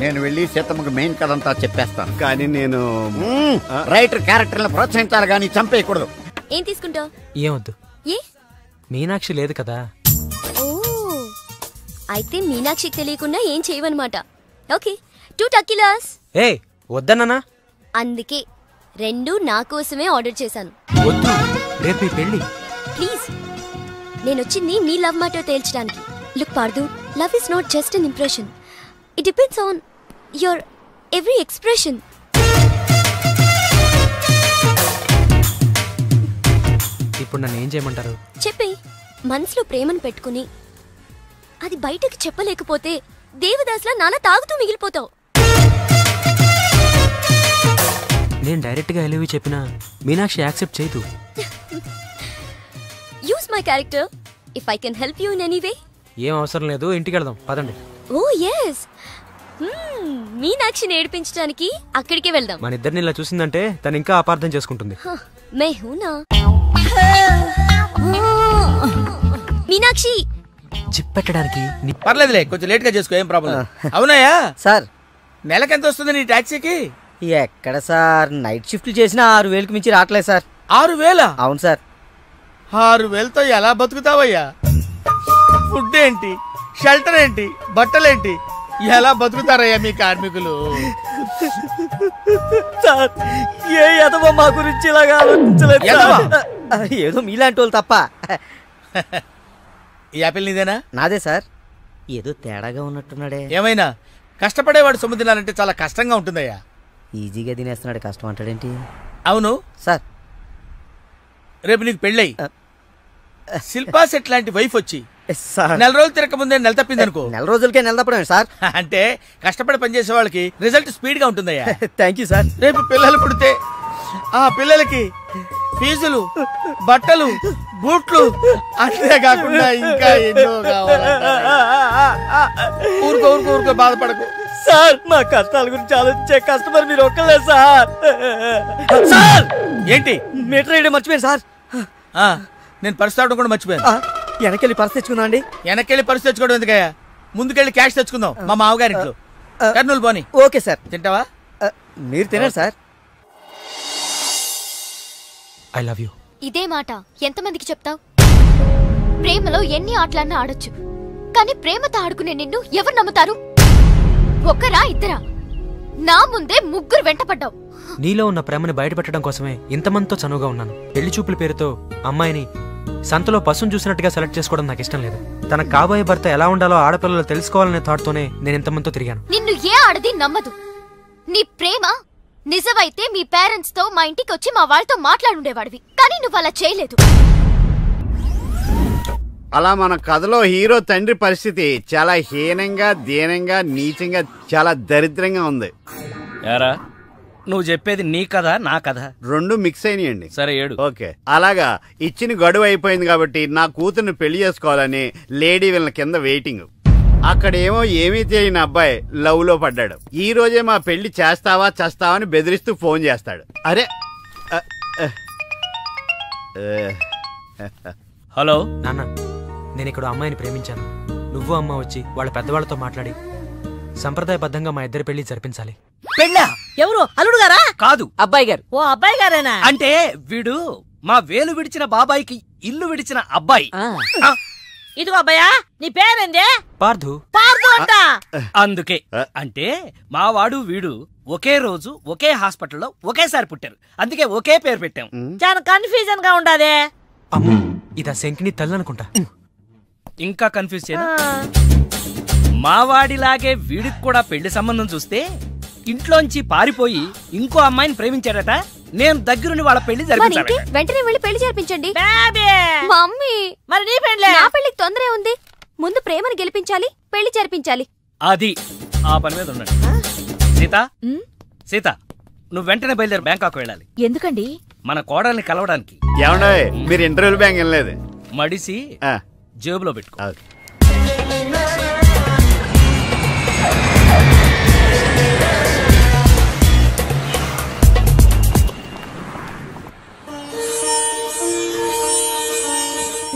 నేను వెళ్ళి సీతమ్మకి మెయిన్ కథ అంతా చెప్పేస్తాను. కానీ నేను రైటర్ క్యారెక్టర్లను ప్రోత్సహించాలి కానీ చంపేయకూడదు. ఏం తీసుకుంటావు? ఏమొద్దు. ఏ? మీనాక్షి లేదు కదా. ఓ, అయితే మీనాక్షికి తెలియకుండా ఏం చేయవన్నమాట. ఓకే, 2 టకీలాస్. ఏ వద్దన్నా. అందుకే 2 నా కోసమే ఆర్డర్ చేశాను. వద్దు, రేపు ఈ పెళ్లి. ప్లీజ్, నేను వచ్చింది మీ లవ్ మ్యాటర్ తేల్చడానికి. Look Pardhu, love is not just an impression. It depends on your every expression. ఇప్పుడు నన్ను ఏం చేయమంటారు? చెప్పి మనసులో ప్రేమను పెట్టుకుని అది బయటకు చెప్పలేకపోతే దేవదాస్లా నాన్న తాగుతూ మిగిలిపోతావు. నేను డైరెక్ట్ గా ఎలివి చెప్పినా మీనాక్షి యాక్సెప్ట్ చేయదు. Use my character if I can help you in any way. ఏం అవసరం లేదు, ఇంటికి వెళ్దాం పదండి. ఓ yes, మీనాక్షిని ఏడిపించడానికి అక్కడికే వెళ్దాం. మన ఇద్దరిని ఇలా చూసిందంటే తను ఇంకా అపార్థం చేసుకుంటుంది. మే హూనా మీనాక్షి చిప్పెట్టడానికి. పర్లేదులే, కొంచెం లేట్ గా చేసుకో, ఏం ప్రాబ్లం. అవునాయా సార్, నెలకెంత వస్తుంది నీ టాక్సీకి? ఎక్కడ సార్, నైట్ షిఫ్ట్ చేసిన 6,000కి మించి రావట్లేదు సార్. 6,000? అవును సార్. 6,000తో ఎలా బతుకుతావయ్యా? ఫుడ్ ఏంటి, షెల్టర్ ఏంటి, బట్టలేంటి, ఎలా బతుకుతారయ్యా మీ కార్మికులు? సార్, ఏ ఎదవో మా గురించి ఇలాగా ఆలోచించలేదు. ఏదో మీలాంటి వాళ్ళు తప్ప. ఈ యాపిల్ నీదేనా? నాదే సార్. ఏదో తేడాగా ఉన్నట్టున్నాడే. ఏమైనా కష్టపడేవాడు సొమ్ము తినాలంటే చాలా కష్టంగా ఉంటుందయ్యా. ఈజీగా తినేస్తున్నాడు, కష్టం అంటాడేంటి? అవును సార్, రేపు నీకు పెళ్ళై శిల్పా సెట్ లాంటి వైఫ్ వచ్చి నెల రోజులు తిరగక ముందే నెల తప్పింది అనుకో. నెల రోజులకే నెల తప్పడమే సార్. అంటే కష్టపడి పనిచేసే వాళ్ళకి రిజల్ట్ స్పీడ్ గా ఉంటుందయ్యా. Thank you sir. రేపు పిల్లలు పుడితే ఆ పిల్లలకి ఫీజులు, బట్టలు, బూట్లు, అంతే కాకుండా ఇంకా ఎన్నో కావాలి. ఊరుకో ఊరుకో ఊరుకో, బాధపడకు సార్. మా కష్టాల గురించి ఆలోచించే కస్టమర్ మీరు ఒక్కలే సార్. సార్, ఏంటి? మీటర్ వేయడం మర్చిపోయాను సార్. నేను పర్స్ తావడం కూడా మర్చిపోయాను. వెనకెళ్ళి పర్స్ తెచ్చుకుందాం అండి. వెనకెళ్ళి పర్స్ తెచ్చుకోవడం ఎందుకయ్యా? ముందుకెళ్ళి క్యాష్ తెచ్చుకుందాం మా మామగారింట్లో. కర్నూలు పోనీ. Okay sir. తింటావా? మీరు తినండి సార్. I love you. ఇదే మాట ఎంతమందికి చెప్తావు? ప్రేమలో ఎన్ని ఆటలన్నా ఆడొచ్చు, కానీ ప్రేమతో ఆడుకునే నిన్ను ఎవరు నమ్ముతారు? ఒక్కరా ఇద్దరా? నా ముందే 3 వెంటపడ్డావు. నీలో ఉన్న ప్రేమని బయటపెట్టడం కోసమే ఇంతమందితో చనువుగా ఉన్నాను. పెళ్లి చూపుల పేరుతో అమ్మాయిని సంతలో పశువును చూసినట్టుగా సెలెక్ట్ చేసుకోవడం నాకు ఇష్టం లేదు. తన కాబోయే భర్త ఎలా ఉండాలో ఆడపిల్లలు తెలుసుకోవాలనే థాట్తోనే నేను ఇంతమందితో తిరిగాను. నిన్ను ఏ ఆడది నమ్మదు. నీ ప్రేమ నిజమైతే మీ పేరెంట్స్ తో మా ఇంటికి వచ్చి మా వాళ్ళతో మాట్లాడుండేవాడివి, కానీ నువ్వు అలా చేయలేదు. అలా మన కథలో హీరో తండ్రి పరిస్థితి చాలా హీనంగా, దీనంగా, నీచంగా, చాలా దరిద్రంగా ఉంది. యారా నువ్వు చెప్పేది నీ కథ నా కథ? రెండు మిక్స్ అయినాయండి. సరే ఏడు. ఓకే, అలాగా ఇచ్చిన గడువు అయిపోయింది కాబట్టి నా కూతుర్ని పెళ్లి చేసుకోవాలని లేడీ వీళ్ళ కింద వెయిటింగ్. అక్కడేమో ఏమీ తెలియని అబ్బాయి లవ్ లో పడ్డాడు. ఈ రోజే మా పెళ్లి చేస్తావా చేస్తావా అని బెదిరిస్తూ ఫోన్ చేస్తాడు. అరే హలో నాన్న, నేను ఇక్కడ అమ్మాయిని ప్రేమించాను. నువ్వు అమ్మ వచ్చి వాళ్ళ పెద్దవాళ్ళతో మాట్లాడి సంప్రదాయబద్ధంగా మా ఇద్దరి పెళ్లి జరిపించాలి. పెళ్ళా? ఎవరు? అల్లుడు గారా? కాదు, అబ్బాయి గారు. ఓ అబ్బాయి గారేనా? అంటే వీడు మా వేలు విడిచిన బాబాయికి ఇల్లు విడిచిన అబ్బాయి. ఇదిగో అబ్బాయా, నీ పేరేందే? పార్థు. పార్థు అంట. అందుకే అంటే మా వాడు వీడు ఒకే రోజు ఒకే హాస్పిటల్లో ఒకేసారి పుట్టారు. అందుకే ఒకే పేరు పెట్టాం. చాలా కన్ఫ్యూజన్ గా ఉండాదే. అమ్మో, ఇదా శంకిని తల్లి అనుకుంటా. ఇంకా కన్ఫ్యూజ్ చేయను. మావాడిలాగే వీడికి కూడా పెళ్లి సంబంధం చూస్తే ఇంట్లోంచి పారిపోయి ఇంకో అమ్మాయిని ప్రేమించాడట. నేను దగ్గరుండి వాళ్ళ పెళ్లి జరిపించాలి. వెంటనే వెళ్ళి పెళ్లి జరిపించండి. మమ్మీ మరి నీ పెళ్లి? నా పెళ్లికి తొందరే ఉంది. ముందు ప్రేమను గెలిపించాలి, పెళ్లి జరిపించాలి. అది ఆ పని మీద ఉండండి. సీత, సీత నువ్వు వెంటనే బయలుదేరి బ్యాంకాక్ వెళ్ళాలి. ఎందుకండి? మన కోడల్ని కలవడానికి. ఏమండే మీరు ఇంటర్వ్యూ బ్యాంక్ వెళ్ళలేదు? మడిసి జేబులో పెట్టుకో.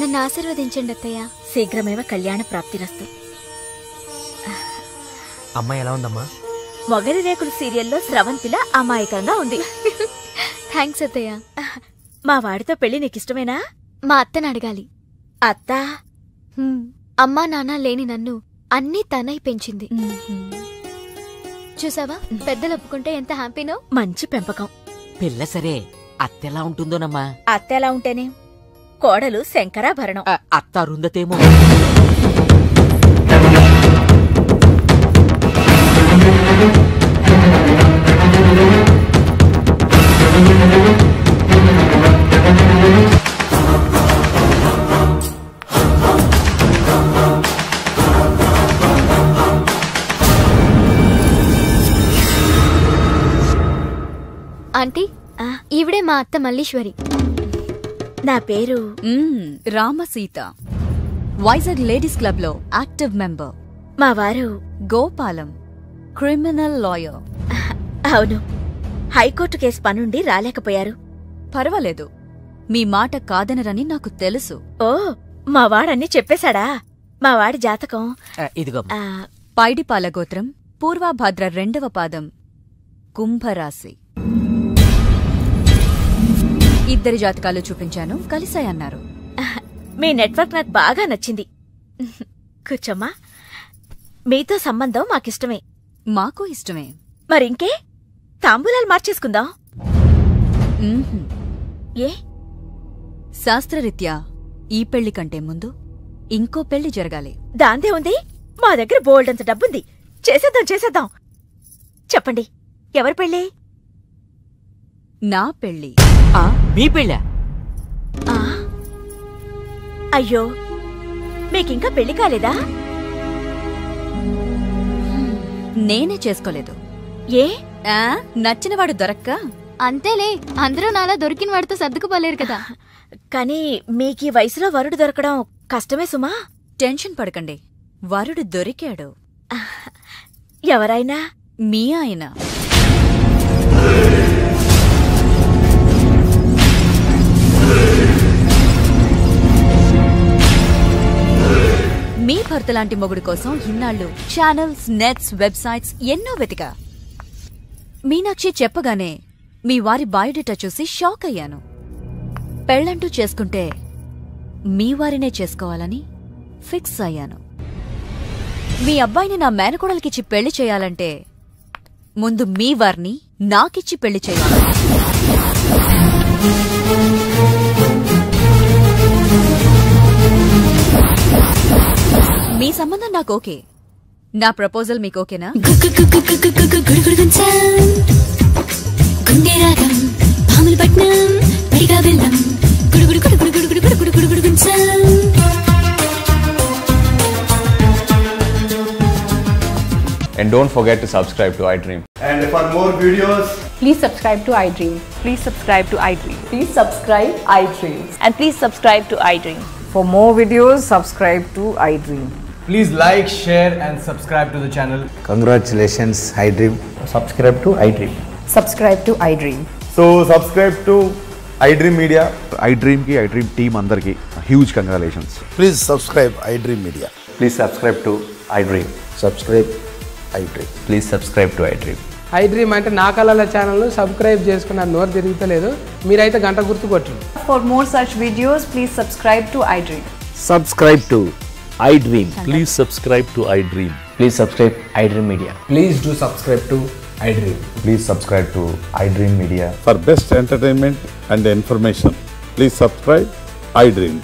నన్ను ఆశీర్వదించండి అత్తయ్య. శీఘ్రమేవ కళ్యాణ ప్రాప్తిరస్తు. అమ్మాయి ఎలా ఉందమ్మా? మొగలి రేకులు సీరియల్లో స్రవంతిలా అమాయకంగా ఉంది. థ్యాంక్స్ అత్తయ్య. మా వాడితో పెళ్లి నీకిష్టమేనా? మా అత్తని అడగాలి. అత్త? అమ్మా నాన్న లేని నన్ను అన్నీ తనై పెంచింది. చూసావా, పెద్దలు ఒప్పుకుంటే ఎంత హ్యాపీనో. మంచి పెంపకం. పిల్ల సరే, అత్తెలా ఉంటుందోనమ్మా? అత్త ఎలా ఉంటేనే, కోడలు శంకరాభరణం. అత్త అరుంధతేమో. ఆంటీ, ఈవిడే మా అత్త మల్లీశ్వరి. నా పేరు రామసీత, వైజాగ్ లేడీస్ క్లబ్ లో యాక్టివ్ మెంబర్. మా వారు గోపాలం, క్రిమినల్ లాయర్. అవును, హైకోర్టు కేసు పనుండి రాలేకపోయారు. పర్వాలేదు, మీ మాట కాదనరని నాకు తెలుసు. ఓ, మా వాడన్నీ చెప్పేశాడా? మా వాడి జాతకం ఇదిగో. పైడిపాల గోత్రం, పూర్వభాద్ర 2వ పాదం, కుంభరాశి. ఇద్దరి జాతకాలు చూపించాను, కలిసాయన్నారు. మీ నెట్వర్క్ నాకు బాగా నచ్చింది. కూర్చోమ్మా. మీతో సంబంధం మాకిష్టమే. మాకు ఇష్టమే. మరింకే, తాంబూలాలు మార్చేసుకుందాం. ఏ? శాస్త్రరీత్యా ఈ పెళ్లి కంటే ముందు ఇంకో పెళ్లి జరగాలి. దాందే ఉంది, మా దగ్గర బోల్డంత డబ్బుంది. చేసేద్దాం చేసేద్దాం. చెప్పండి, ఎవరి పెళ్లి? నా పెళ్లి. మీ పెళ్ళా? అయ్యో, మీకింకా పెళ్లి కాలేదా? నేనే చేసుకోలేదు. ఏ? నచ్చినవాడు దొరక్క? అంతేలే, అందరూ నాలా దొరికిన వాడితో సర్దుకుపోలేరు కదా. కానీ మీకీ వయసులో వరుడు దొరకడం కష్టమే సుమా. టెన్షన్ పడకండి, వరుడు దొరికాడు. ఎవరైనా? మీ ఆయన. మీ భర్త లాంటి మొగుడు కోసం ఇన్నాళ్ళు ఛానల్స్, నెట్స్, వెబ్సైట్స్ ఎన్నో వెతికా. మీనాక్షి చెప్పగానే మీ వారి బయోడేటా చూసి షాక్ అయ్యాను. పెళ్ళంటూ చేసుకుంటే మీ వారినే చేసుకోవాలని ఫిక్స్ అయ్యాను. మీ అబ్బాయిని నా మేనకోడలికిచ్చి పెళ్లి చేయాలంటే ముందు మీ వారిని నాకిచ్చి పెళ్లి చేయాలి. మీ సంబంధం నాకు ఓకే. నా ప్రపోజల్ మీకు ఓకేనా? And don't forget to subscribe to iDream. And for more videos, please subscribe to iDream. Please subscribe to iDream. Please subscribe iDream. And please subscribe to iDream. For more videos, subscribe to iDream. please like, share and subscribe to the channel. Congratulations, iDream. Subscribe to iDream. Subscribe to iDream. So subscribe to iDream Media. iDream ki iDream team andarki huge congratulations. Please subscribe iDream Media. Please subscribe to iDream. Subscribe iDream. Please subscribe to iDream. iDream అంటే నా కళల channel subscribe చేసుకున్న నోరు తిరుగుతలేదు మీరైతే గంట గుర్తు కొట్టండి. For more such videos, please subscribe to iDream. Subscribe to iDream. Please subscribe to iDream. Please subscribe iDream Media. Please do subscribe to iDream. Please subscribe to iDream Media. For best entertainment and information, please subscribe iDream.